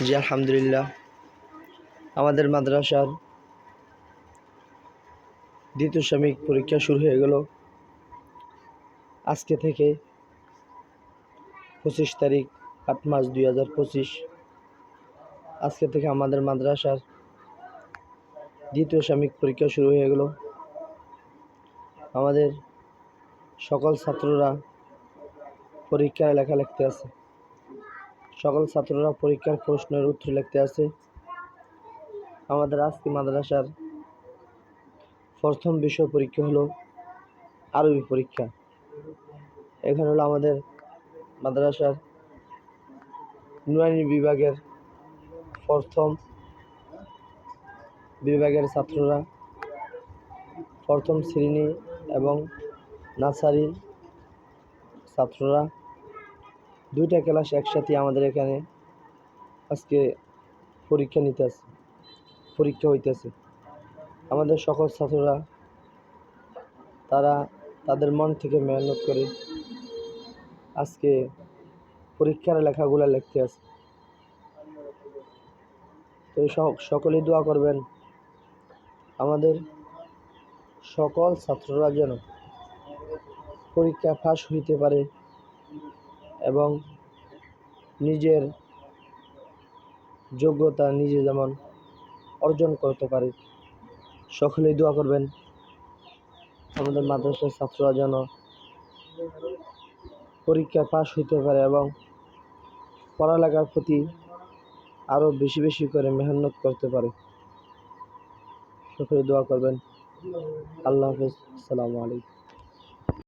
জি আলহামদুলিল্লাহ, আমাদের মাদ্রাসার দ্বিতীয় সাময়িক পরীক্ষা শুরু হয়ে গেল আজকে থেকে 25 তারিখ 8 মাস 2025। আজকে থেকে আমাদের মাদ্রাসার দ্বিতীয় সাময়িক পরীক্ষা শুরু হয়ে গেল। আমাদের সকল ছাত্ররা পরীক্ষার লেখা লিখতে আছে, সকল ছাত্ররা পরীক্ষার প্রশ্নের উত্তর লিখতে আছে। আমাদের আজকে মাদ্রাসার প্রথম বিষয় পরীক্ষা হলো আরবি পরীক্ষা। এখানে হলো আমাদের মাদ্রাসার নুরানি বিভাগের প্রথম বিভাগের ছাত্ররা প্রথম শ্রেণী এবং নার্সারির ছাত্ররা দুইটা ক্লাস একসাথে আমাদের এখানে আজকে পরীক্ষা হইতেছে। আমাদের সকল ছাত্ররা তারা তাদের মন থেকে মেহনত করে আজকে পরীক্ষার লেখাগুলো লিখতে আছে। তো সকলেই দোয়া করবেন আমাদের সকল ছাত্ররা যেন পরীক্ষা পাস হইতে পারে এবং নিজের যোগ্যতা নিজে যেমন অর্জন করতে পারে। সকলেই দোয়া করবেন আমাদের মাদ্রাসার ছাত্ররা যেন পরীক্ষা পাস হইতে পারে এবং পড়ালেখার প্রতি আরও বেশি বেশি করে মেহনত করতে পারে। সকলে দোয়া করবেন। আল্লাহ হাফেজ। আসসালামু আলাইকুম।